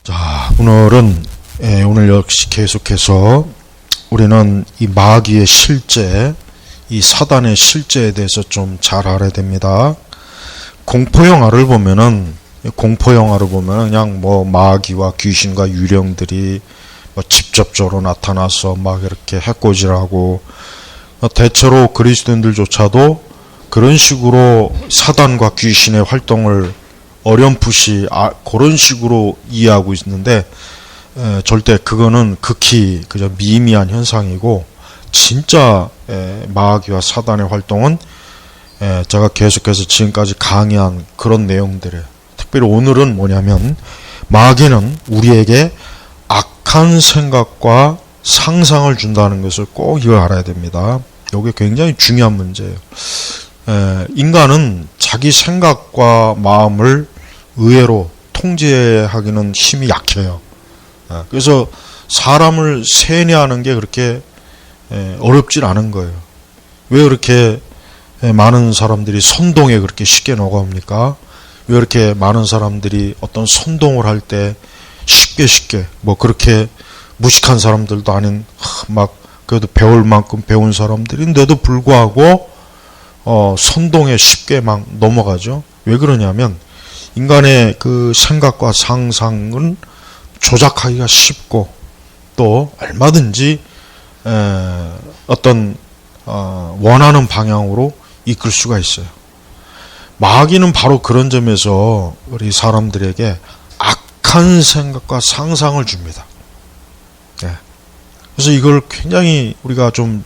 자, 오늘 역시 계속해서 우리는 이 마귀의 실제, 이 사단의 실제에 대해서 좀 잘 알아야 됩니다. 공포 영화를 보면은 그냥 뭐 마귀와 귀신과 유령들이 뭐 직접적으로 나타나서 막 이렇게 해코지하고, 대체로 그리스도인들조차도 그런 식으로 사단과 귀신의 활동을 어렴풋이 그런 식으로 이해하고 있는데, 절대 그거는 극히 그저 미미한 현상이고, 진짜 마귀와 사단의 활동은 제가 계속해서 지금까지 강의한 그런 내용들이에요. 특별히 오늘은 뭐냐면, 마귀는 우리에게 악한 생각과 상상을 준다는 것을 꼭 이걸 알아야 됩니다. 이게 굉장히 중요한 문제예요. 인간은 자기 생각과 마음을 의외로 통제하기는 힘이 약해요. 그래서 사람을 세뇌하는 게 그렇게 어렵진 않은 거예요. 왜 그렇게 많은 사람들이 선동에 그렇게 쉽게 녹아옵니까? 왜 이렇게 많은 사람들이 어떤 선동을 할 때 쉽게 뭐 그렇게 무식한 사람들도 아닌 막 그래도 배울 만큼 배운 사람들인데도 불구하고 선동에 쉽게 막 넘어가죠. 왜 그러냐면 인간의 그 생각과 상상은 조작하기가 쉽고, 또 얼마든지 어떤 원하는 방향으로 이끌 수가 있어요. 마귀는 바로 그런 점에서 우리 사람들에게 악한 생각과 상상을 줍니다. 그래서 이걸 굉장히 우리가 좀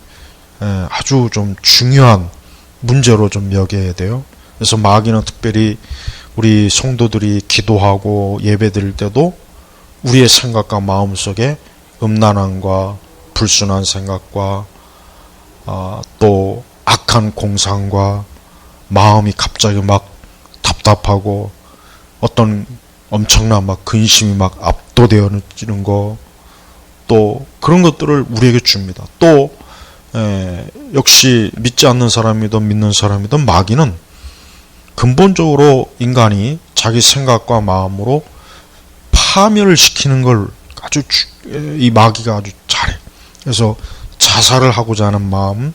아주 좀 중요한 문제로 좀 여겨야 돼요. 그래서 마귀는 특별히 우리 성도들이 기도하고 예배드릴 때도 우리의 생각과 마음 속에 음란함과 불순한 생각과 또 악한 공상과 마음이 갑자기 막 답답하고 어떤 엄청난 막 근심이 막 압도되어지는 거, 또 그런 것들을 우리에게 줍니다. 또 역시 믿지 않는 사람이든 믿는 사람이든 마귀는 근본적으로 인간이 자기 생각과 마음으로 파멸을 시키는 걸 아주 이 마귀가 아주 잘해. 그래서 자살을 하고자 하는 마음,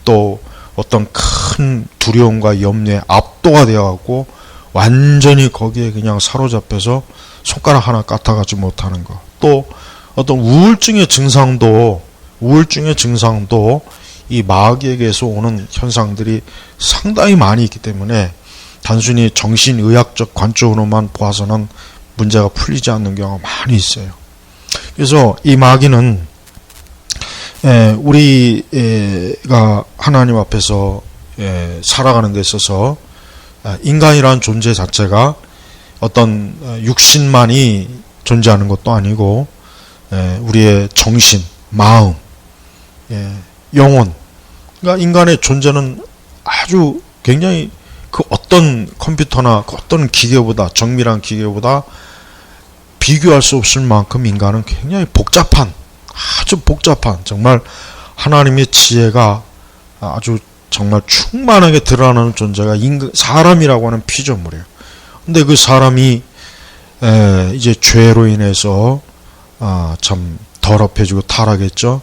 또 어떤 큰 두려움과 염려에 압도가 되어갖고 완전히 거기에 그냥 사로잡혀서 손가락 하나 까딱하지 못하는 거, 또 어떤 우울증의 증상도 이 마귀에게서 오는 현상들이 상당히 많이 있기 때문에 단순히 정신의학적 관점으로만 보아서는 문제가 풀리지 않는 경우가 많이 있어요. 그래서 이 마귀는 우리가 하나님 앞에서 살아가는 데 있어서 인간이라는 존재 자체가 어떤 육신만이 존재하는 것도 아니고, 우리의 정신, 마음, 영혼, 그러니까 인간의 존재는 아주 굉장히 그 어떤 컴퓨터나 그 어떤 기계보다, 정밀한 기계보다 비교할 수 없을 만큼 인간은 굉장히 아주 복잡한, 정말 하나님의 지혜가 아주 정말 충만하게 드러나는 존재가 사람이라고 하는 피조물이에요. 근데 그 사람이 이제 죄로 인해서 참 더럽혀지고 타락했죠.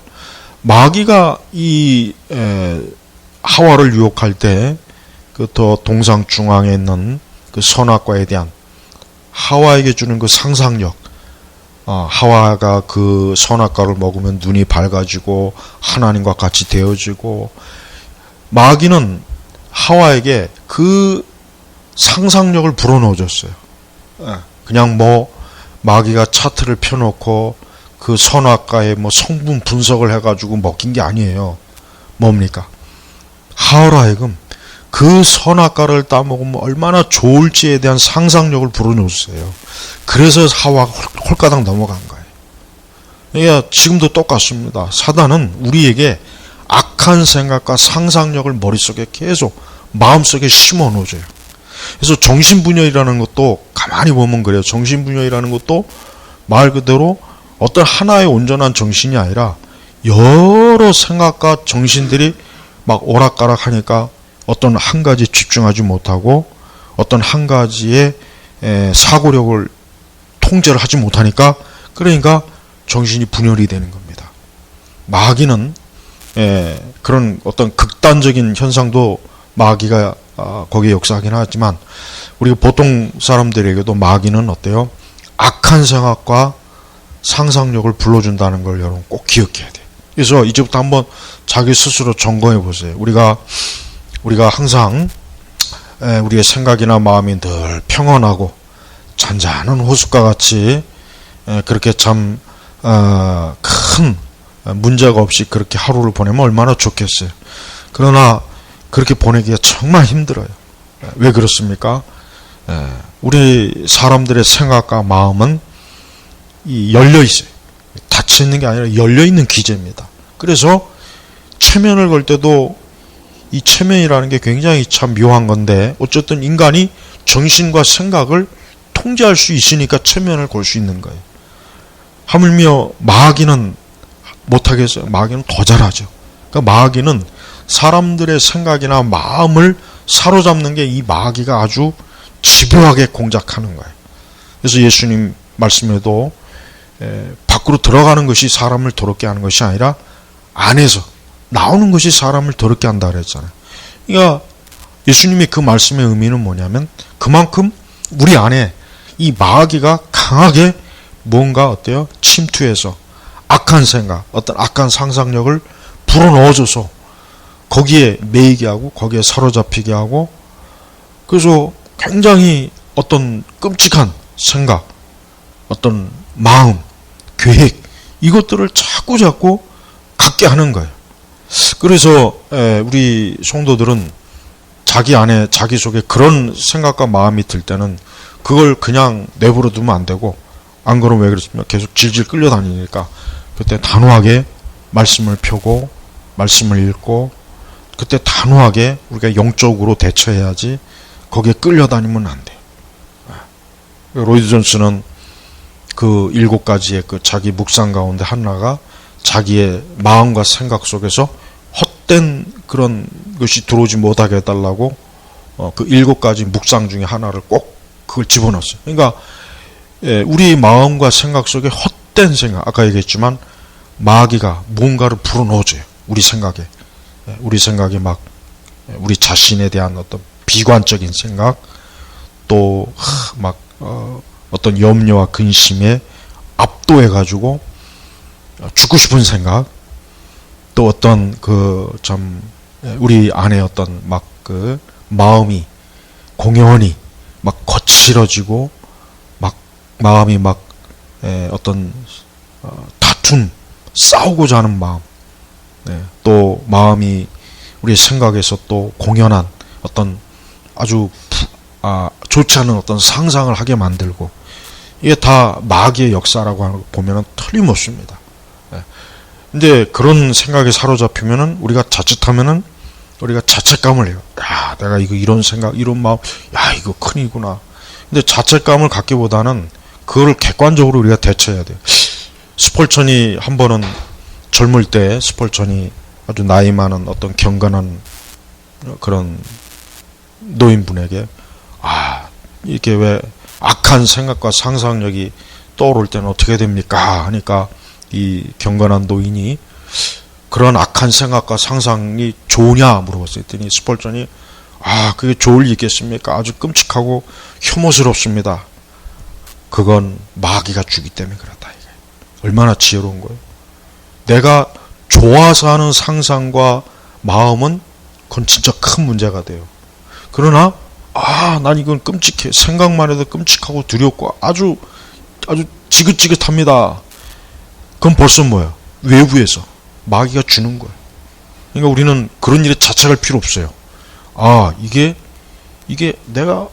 마귀가 이 하와를 유혹할 때 그 더 동상 중앙에 있는 그 선악과에 대한 하와에게 주는 그 상상력, 하와가 그 선악과를 먹으면 눈이 밝아지고 하나님과 같이 되어지고, 마귀는 하와에게 그 상상력을 불어넣어줬어요. 그냥 뭐 마귀가 차트를 펴놓고 그 선악과의 뭐 성분 분석을 해가지고 먹인 게 아니에요. 뭡니까? 하와로 하여금 그 선악과를 따먹으면 얼마나 좋을지에 대한 상상력을 불어넣었어요. 그래서 하와가 홀가닥 넘어간 거예요. 그러니까 지금도 똑같습니다. 사단은 우리에게 악한 생각과 상상력을 머릿속에 계속 마음속에 심어 놓어줘요. 그래서 정신분열이라는 것도 가만히 보면 그래요. 정신분열이라는 것도 말 그대로 어떤 하나의 온전한 정신이 아니라 여러 생각과 정신들이 막 오락가락 하니까 어떤 한 가지에 집중하지 못하고 어떤 한 가지의 사고력을 통제를 하지 못하니까, 그러니까 정신이 분열이 되는 겁니다. 마귀는 그런 어떤 극단적인 현상도 마귀가 거기에 역사하긴 하지만, 우리가 보통 사람들에게도 마귀는 어때요? 악한 생각과 상상력을 불러준다는 걸 여러분 꼭 기억해야 돼요. 그래서 이제부터 한번 자기 스스로 점검해 보세요. 우리가 항상 우리의 생각이나 마음이 늘 평온하고 잔잔한 호숫가 같이 그렇게 참 큰 문제가 없이 그렇게 하루를 보내면 얼마나 좋겠어요. 그러나 그렇게 보내기가 정말 힘들어요. 왜 그렇습니까? 우리 사람들의 생각과 마음은 열려 있어요. 닫혀 있는 게 아니라 열려 있는 기제입니다. 그래서 체면을 걸 때도 이 체면이라는 게 굉장히 참 묘한 건데, 어쨌든 인간이 정신과 생각을 통제할 수 있으니까 체면을 걸 수 있는 거예요. 하물며 마귀는 못하겠어요. 마귀는 더 잘하죠. 그러니까 마귀는 사람들의 생각이나 마음을 사로잡는 게 이 마귀가 아주 집요하게 공작하는 거예요. 그래서 예수님 말씀에도 밖으로 들어가는 것이 사람을 더럽게 하는 것이 아니라 안에서 나오는 것이 사람을 더럽게 한다 그랬잖아요. 그러니까 예수님의 그 말씀의 의미는 뭐냐면, 그만큼 우리 안에 이 마귀가 강하게 뭔가 어때요? 침투해서 악한 생각, 어떤 악한 상상력을 불어넣어줘서 거기에 매이게 하고 거기에 사로잡히게 하고, 그래서 굉장히 어떤 끔찍한 생각, 어떤 마음, 계획, 이것들을 자꾸 갖게 하는 거예요. 그래서 우리 성도들은 자기 안에, 자기 속에 그런 생각과 마음이 들 때는 그걸 그냥 내버려 두면 안 되고, 안 그러면 왜 그렇습니까? 계속 질질 끌려다니니까 그때 단호하게 말씀을 펴고 말씀을 읽고, 그때 단호하게 우리가 영적으로 대처해야지 거기에 끌려다니면 안 돼요. 로이드 존스는 그 7가지의 그 자기 묵상 가운데 하나가 자기의 마음과 생각 속에서 헛된 그런 것이 들어오지 못하게 해달라고 그 7가지 묵상 중에 하나를 꼭 그걸 집어넣었어요. 그러니까 우리 마음과 생각 속에 헛된 생각, 아까 얘기했지만 마귀가 뭔가를 불어넣어줘요. 우리 생각에 막 우리 자신에 대한 어떤 비관적인 생각, 또 막 어떤 염려와 근심에 압도해가지고 죽고 싶은 생각, 또 어떤 그 참 우리 안에 어떤 막 그 마음이 공연히 막 거칠어지고 막 마음이 막 어떤 다툼, 싸우고자 하는 마음, 또 마음이 우리 생각에서 또 공연한 어떤 아주 좋지 않은 어떤 상상을 하게 만들고, 이게 다 마귀의 역사라고 하는 거 보면은 틀림없습니다. 근데 그런 생각에 사로잡히면은 우리가 자칫하면은 우리가 자책감을 해요. 야, 내가 이런 생각, 이런 마음, 야, 이거 큰일이구나. 근데 자책감을 갖기보다는 그걸 객관적으로 우리가 대처해야 돼요. 스펄전이 한 번은 젊을 때 스펄전이 아주 나이 많은 어떤 경건한 그런 노인분에게 이렇게 왜 악한 생각과 상상력이 떠오를 때는 어떻게 됩니까? 하니까 이 경건한 노인이 그런 악한 생각과 상상이 좋으냐 물어봤어요. 했더니 스펄전이 그게 좋을 리 있겠습니까? 아주 끔찍하고 혐오스럽습니다. 그건 마귀가 주기 때문에 그렇다. 이게 얼마나 지혜로운 거예요. 내가 좋아서 하는 상상과 마음은 그건 진짜 큰 문제가 돼요. 그러나 난 이건 끔찍해. 생각만 해도 끔찍하고 두렵고 아주 지긋지긋합니다. 그건 벌써 뭐예요? 외부에서 마귀가 주는 거예요. 그러니까 우리는 그런 일에 자책할 필요 없어요. 이게 내가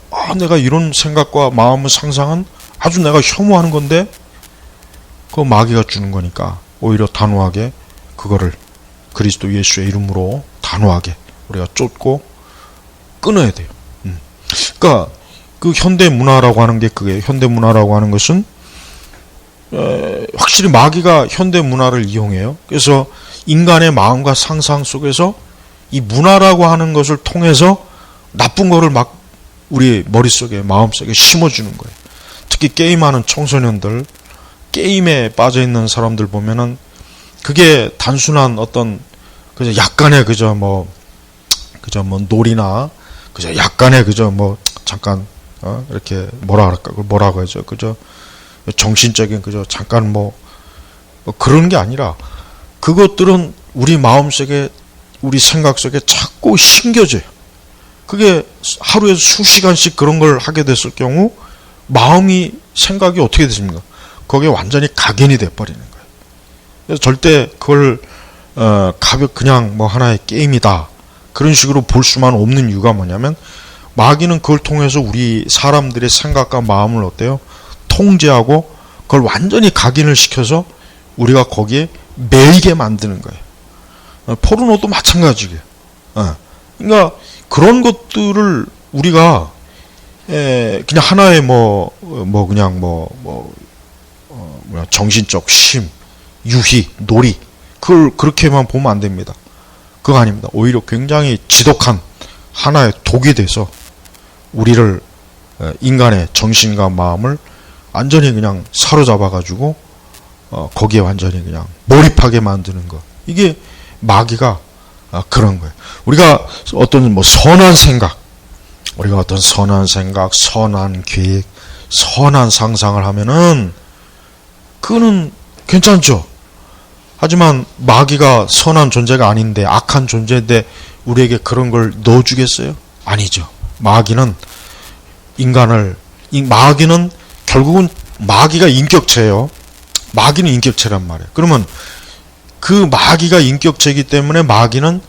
이런 생각과 마음을 상상은 아주 내가 혐오하는 건데 그거 마귀가 주는 거니까 오히려 단호하게 그거를 그리스도 예수의 이름으로 단호하게 우리가 쫓고 끊어야 돼요. 그러니까 그 현대 문화라고 하는 게 그게 현대 문화라고 하는 것은 확실히 마귀가 현대 문화를 이용해요. 그래서 인간의 마음과 상상 속에서 이 문화라고 하는 것을 통해서 나쁜 거를 막 우리 머릿속에 마음속에 심어주는 거예요. 특히 특히 게임하는 청소년들, 게임에 빠져 있는 사람들 보면은 그게 단순한 어떤 그저 약간의 그저 뭐 놀이나 그저 약간의 그저 뭐 잠깐 이렇게 뭐라 그럴까, 뭐라고 하죠, 그저 정신적인 그저 잠깐 뭐 그런 게 아니라 그것들은 우리 마음속에, 우리 생각 속에 자꾸 심겨져요. 그게 하루에 수시간씩 그런 걸 하게 됐을 경우 마음이, 생각이 어떻게 되십니까? 거기에 완전히 각인이 돼버리는 거예요. 그래서 절대 그걸 그냥 뭐 하나의 게임이다 그런 식으로 볼 수만 없는 이유가 뭐냐면, 마귀는 그걸 통해서 우리 사람들의 생각과 마음을 어때요? 통제하고 그걸 완전히 각인을 시켜서 우리가 거기에 매이게 만드는 거예요. 포르노도 마찬가지예요. 그러니까 그런 것들을 우리가 그냥 하나의 정신적 쉼, 유희, 놀이, 그걸 그렇게만 보면 안 됩니다. 그거 아닙니다. 오히려 굉장히 지독한 하나의 독이 돼서 우리를, 인간의 정신과 마음을 완전히 그냥 사로잡아가지고 거기에 완전히 그냥 몰입하게 만드는 것. 이게 마귀가 그런 거예요. 우리가 어떤 선한 생각, 선한 계획, 선한 상상을 하면은 그거는 괜찮죠. 하지만 마귀가 선한 존재가 아닌데, 악한 존재인데 우리에게 그런 걸 넣어주겠어요? 아니죠. 마귀는 결국은 마귀가 인격체예요. 마귀는 인격체란 말이에요. 그러면 그 마귀가 인격체이기 때문에 마귀는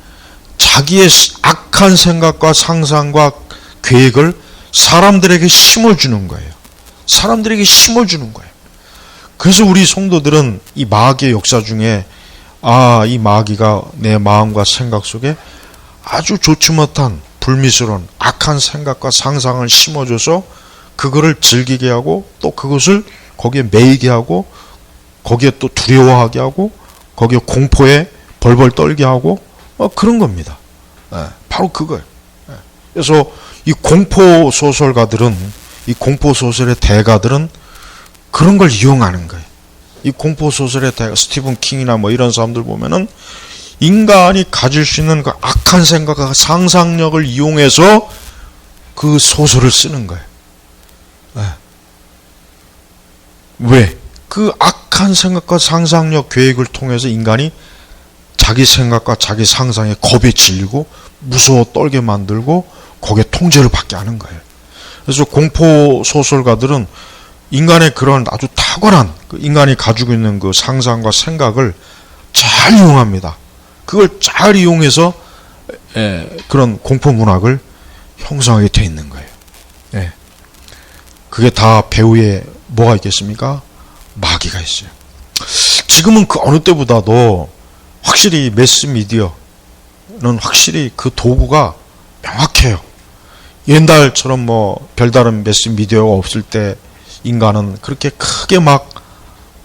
자기의 악한 생각과 상상과 계획을 사람들에게 심어주는 거예요. 사람들에게 심어주는 거예요. 그래서 우리 성도들은 이 마귀의 역사 중에, 이 마귀가 내 마음과 생각 속에 아주 좋지 못한 불미스러운 악한 생각과 상상을 심어줘서 그거를 즐기게 하고, 또 그것을 거기에 매이게 하고, 거기에 또 두려워하게 하고, 거기에 공포에 벌벌 떨게 하고, 그런 겁니다. 바로 그거예요. 그래서 이 공포 소설가들은, 이 공포 소설의 대가들은 그런 걸 이용하는 거예요. 이 공포 소설의 대가, 스티븐 킹이나 뭐 이런 사람들 보면은 인간이 가질 수 있는 그 악한 생각과 상상력을 이용해서 그 소설을 쓰는 거예요. 왜? 그 악한 생각과 상상력, 계획을 통해서 인간이 자기 생각과 자기 상상에 겁에 질리고 무서워 떨게 만들고 거기에 통제를 받게 하는 거예요. 그래서 공포 소설가들은 인간의 그런 아주 탁월한, 인간이 가지고 있는 그 상상과 생각을 잘 이용합니다. 그걸 잘 이용해서 그런 공포 문학을 형성하게 돼 있는 거예요. 그게 다 배후에 뭐가 있겠습니까? 마귀가 있어요. 지금은 그 어느 때보다도 확실히 매스미디어는 확실히 그 도구가 명확해요. 옛날처럼 별다른 매스미디어가 없을 때 인간은 그렇게 크게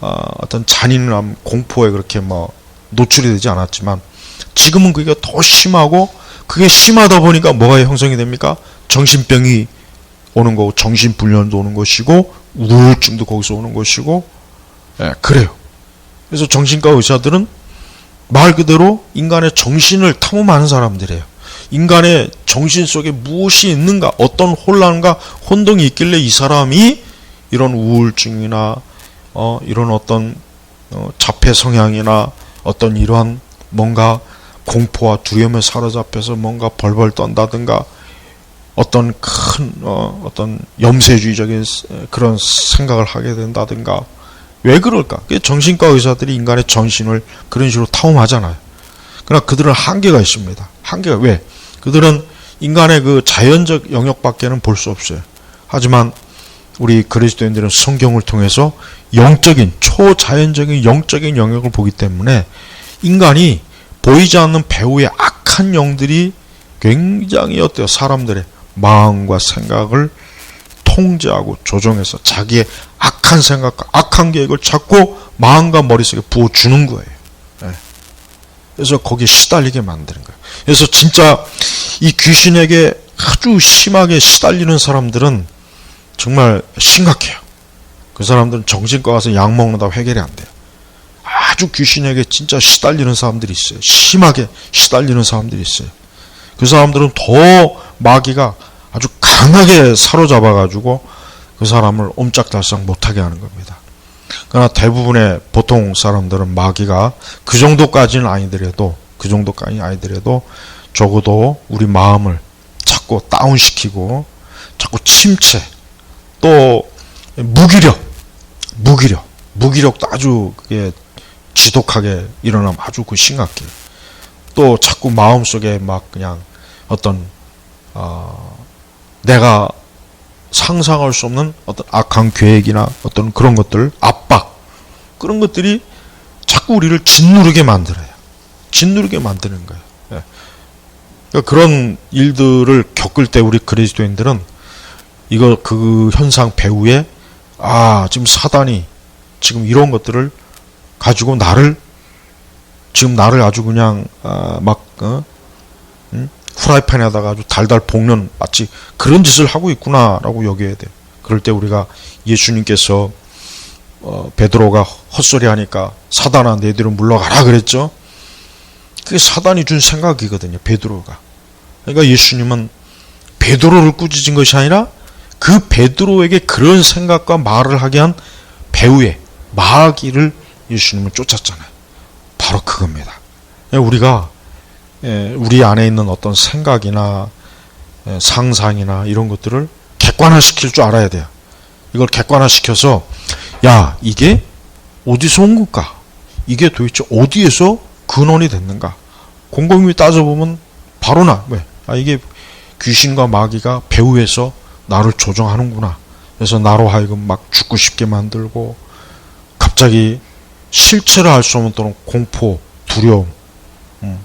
어떤 잔인함, 공포에 그렇게 노출이 되지 않았지만, 지금은 그게 더 심하고, 그게 심하다 보니까 뭐가 형성이 됩니까? 정신병이 오는 거고, 정신불련도 오는 것이고, 우울증도 거기서 오는 것이고, 그래요. 그래서 정신과 의사들은 말 그대로 인간의 정신을 탐험하는 사람들이에요. 인간의 정신 속에 무엇이 있는가, 어떤 혼란과 혼동이 있길래 이 사람이 이런 우울증이나 이런 어떤 자폐 성향이나 어떤 이러한 뭔가 공포와 두려움에 사로잡혀서 뭔가 벌벌 떤다든가, 어떤 큰 어떤 염세주의적인 그런 생각을 하게 된다든가. 왜 그럴까? 정신과 의사들이 인간의 정신을 그런 식으로 탐험하잖아요. 그러나 그들은 한계가 있습니다. 한계가 왜? 그들은 인간의 그 자연적 영역밖에는 볼 수 없어요. 하지만 우리 그리스도인들은 성경을 통해서 영적인, 초자연적인 영적인 영역을 보기 때문에 인간이 보이지 않는 배후의 악한 영들이 굉장히 사람들의 마음과 생각을 통제하고 조종해서 자기의 악한 생각과 악한 계획을 자꾸 마음과 머릿속에 부어주는 거예요. 그래서 거기에 시달리게 만드는 거예요. 그래서 진짜 이 귀신에게 아주 심하게 시달리는 사람들은 정말 심각해요. 그 사람들은 정신과 가서 약 먹는다고 해결이 안 돼요. 아주 귀신에게 진짜 시달리는 사람들이 있어요. 심하게 시달리는 사람들이 있어요. 그 사람들은 더 마귀가 아주 강하게 사로잡아가지고 그 사람을 옴짝달싹 못하게 하는 겁니다. 그러나 대부분의 보통 사람들은 마귀가 그 정도까지는 아니더라도 적어도 우리 마음을 자꾸 다운시키고 자꾸 침체, 또 무기력도 아주 그게 지독하게 일어나면 아주 그 심각해요. 또 자꾸 마음속에 막 그냥 어떤 내가 상상할 수 없는 어떤 악한 계획이나 어떤 그런 것들, 압박, 그런 것들이 자꾸 우리를 짓누르게 만들어요. 짓누르게 만드는 거예요. 예. 그러니까 그런 일들을 겪을 때 우리 그리스도인들은 그 현상 배후에 지금 사단이 지금 이런 것들을 가지고 나를 아주 그냥 후라이팬에다가 아주 달달 볶는 마치 그런 짓을 하고 있구나라고 여겨야 돼요. 그럴 때 우리가 예수님께서 베드로가 헛소리하니까 사단아 내 뒤로 물러가라 그랬죠. 그게 사단이 준 생각이거든요. 베드로가. 그러니까 예수님은 베드로를 꾸짖은 것이 아니라 그 베드로에게 그런 생각과 말을 하게 한 배후에 마귀를 예수님은 쫓았잖아요. 바로 그겁니다. 우리가 우리 안에 있는 어떤 생각이나 상상이나 이런 것들을 객관화시킬 줄 알아야 돼요. 이걸 객관화시켜서 이게 어디서 온 걸까? 이게 도대체 어디에서 근원이 됐는가? 곰곰이 따져보면 바로 이게 귀신과 마귀가 배후에서 나를 조종하는구나. 그래서 나로 하여금 막 죽고 싶게 만들고 갑자기 실체를 알 수 없는 어떤 공포, 두려움,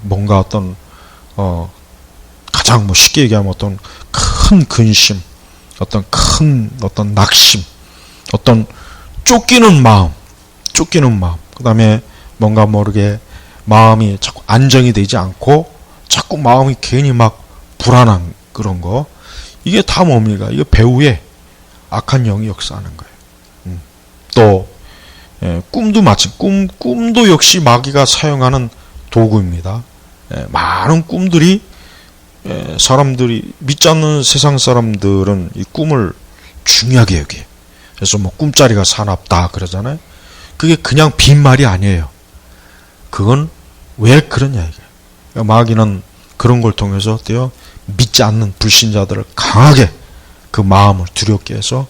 뭔가 어떤 가장 쉽게 얘기하면 어떤 큰 근심, 큰 낙심, 어떤 쫓기는 마음, 그 다음에 뭔가 모르게 마음이 자꾸 안정이 되지 않고 자꾸 마음이 괜히 막 불안한 그런 거, 이게 다 뭡니까? 이게 배후에 악한 영이 역사하는 거예요. 또 꿈도 마치 꿈도 역시 마귀가 사용하는 도구입니다. 많은 꿈들이 사람들이 믿지 않는 세상 사람들은 이 꿈을 중요하게 여겨요. 그래서 꿈자리가 사납다 그러잖아요. 그게 그냥 빈말이 아니에요. 그건 왜 그러냐 이게. 마귀는 그런 걸 통해서 어때요? 믿지 않는 불신자들을 강하게 그 마음을 두렵게 해서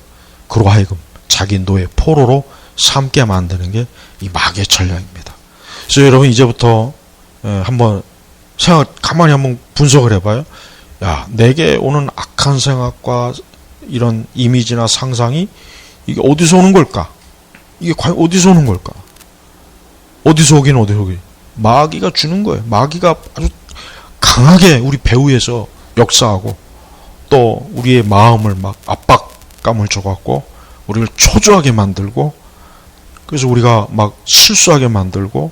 그로 하여금 자기 노예 포로로 삼게 만드는 게 이 마귀의 전략입니다. 그래서 여러분 이제부터 한번 가만히 한번 분석을 해봐요. 내게 오는 악한 생각과 이런 이미지나 상상이 이게 어디서 오는 걸까? 이게 과연 어디서 오는 걸까? 어디서 오긴. 마귀가 주는 거예요. 마귀가 아주 강하게 우리 배후에서 역사하고 또 우리의 마음을 막 압박감을 줘갖고 우리를 초조하게 만들고 그래서 우리가 막 실수하게 만들고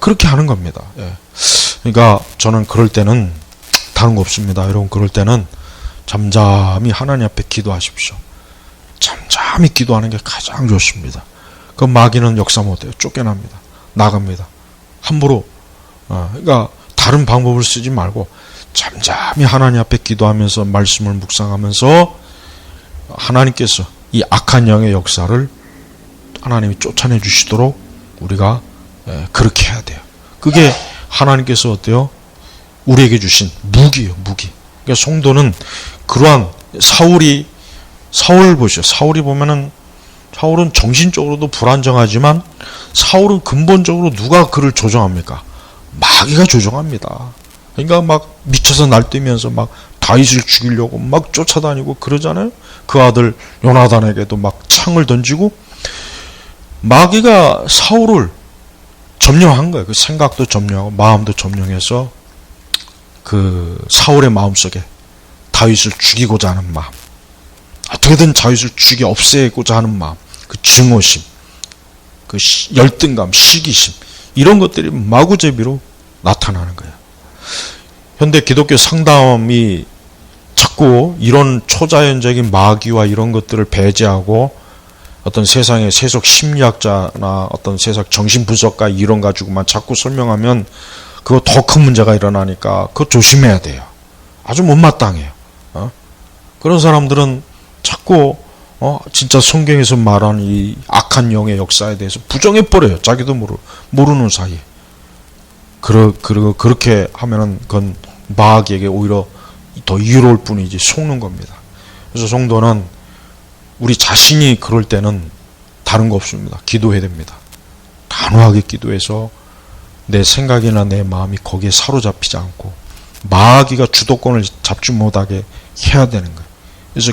그렇게 하는 겁니다. 그러니까 저는 그럴 때는 다른 거 없습니다. 여러분 그럴 때는 잠잠히 하나님 앞에 기도하십시오. 잠잠히 기도하는 게 가장 좋습니다. 그 마귀는 역사 못해요. 쫓겨납니다. 나갑니다. 함부로 그러니까 다른 방법을 쓰지 말고 잠잠히 하나님 앞에 기도하면서 말씀을 묵상하면서 하나님께서 이 악한 영의 역사를 하나님이 쫓아내 주시도록 우리가 그렇게 해야 돼요. 그게 하나님께서 어때요? 우리에게 주신 무기예요. 무기. 그러니까 성도는 그러한 사울 보시죠. 사울은 정신적으로도 불안정하지만 사울은 근본적으로 누가 그를 조종합니까? 마귀가 조종합니다. 그러니까 막 미쳐서 날뛰면서 막 다윗을 죽이려고 막 쫓아다니고 그러잖아요. 그 아들 요나단에게도 막 창을 던지고 마귀가 사울을 점령한 거예요. 그 생각도 점령하고 마음도 점령해서 그 사울의 마음속에 다윗을 죽이고자 하는 마음, 어떻게든 다윗을 죽여 없애고자 하는 마음, 그 증오심, 그 열등감, 시기심, 이런 것들이 마구제비로 나타나는 거예요. 현대 기독교 상담이 자꾸 이런 초자연적인 마귀와 이런 것들을 배제하고 어떤 세상의 세속 심리학자나 어떤 세상 정신분석가 이론 가지고만 자꾸 설명하면 그거 더 큰 문제가 일어나니까 그거 조심해야 돼요. 아주 못마땅해요. 그런 사람들은 자꾸 진짜 성경에서 말하는 이 악한 영의 역사에 대해서 부정해버려요. 자기도 모르는 사이에. 그렇게 하면은 그건 마귀에게 오히려 더 이로울 뿐이지 속는 겁니다. 그래서 성도는 우리 자신이 그럴 때는 다른 거 없습니다. 기도해야 됩니다. 단호하게 기도해서 내 생각이나 내 마음이 거기에 사로잡히지 않고 마귀가 주도권을 잡지 못하게 해야 되는 거예요. 그래서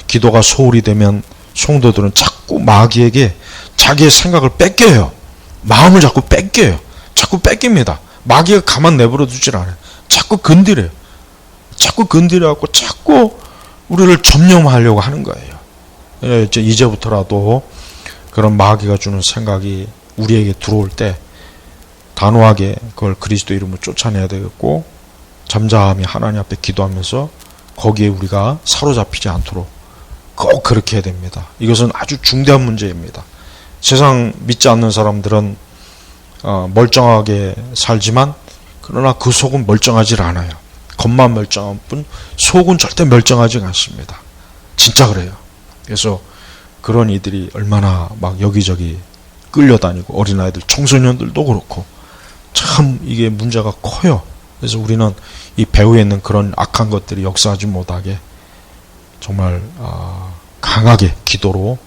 기도가 소홀히 되면 성도들은 자꾸 마귀에게 자기의 생각을 뺏겨요. 마음을 자꾸 뺏겨요. 자꾸 뺏깁니다. 마귀가 가만 내버려 두질 않아요. 자꾸 건드려요. 자꾸 건드려갖고 자꾸 우리를 점령하려고 하는 거예요. 이제부터라도 그런 마귀가 주는 생각이 우리에게 들어올 때 단호하게 그걸 그리스도 이름으로 쫓아내야 되겠고, 잠잠히 하나님 앞에 기도하면서 거기에 우리가 사로잡히지 않도록 꼭 그렇게 해야 됩니다. 이것은 아주 중대한 문제입니다. 세상 믿지 않는 사람들은 멀쩡하게 살지만 그러나 그 속은 멀쩡하지 않아요. 겉만 멀쩡한 뿐 속은 절대 멀쩡하지 않습니다. 진짜 그래요. 그래서 그런 이들이 얼마나 막 여기저기 끌려다니고, 어린아이들, 청소년들도 그렇고 참 이게 문제가 커요. 그래서 우리는 이 배후에 있는 그런 악한 것들이 역사하지 못하게 정말 강하게 기도로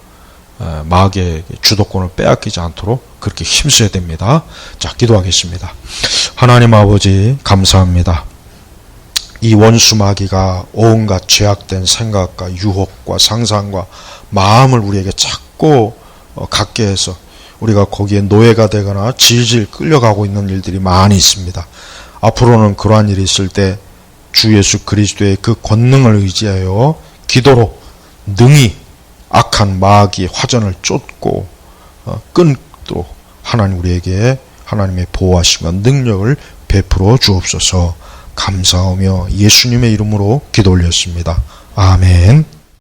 마귀의 주도권을 빼앗기지 않도록 그렇게 힘써야 됩니다. 자, 기도하겠습니다. 하나님 아버지, 감사합니다. 이 원수 마귀가 온갖 죄악된 생각과 유혹과 상상과 마음을 우리에게 자꾸 갖게 해서 우리가 거기에 노예가 되거나 질질 끌려가고 있는 일들이 많이 있습니다. 앞으로는 그러한 일이 있을 때 주 예수 그리스도의 그 권능을 의지하여 기도로 능히 악한 마귀의 화전을 쫓고 끊도록 하나님 우리에게 하나님의 보호하심과 능력을 베풀어 주옵소서. 감사하며 예수님의 이름으로 기도 올렸습니다. 아멘.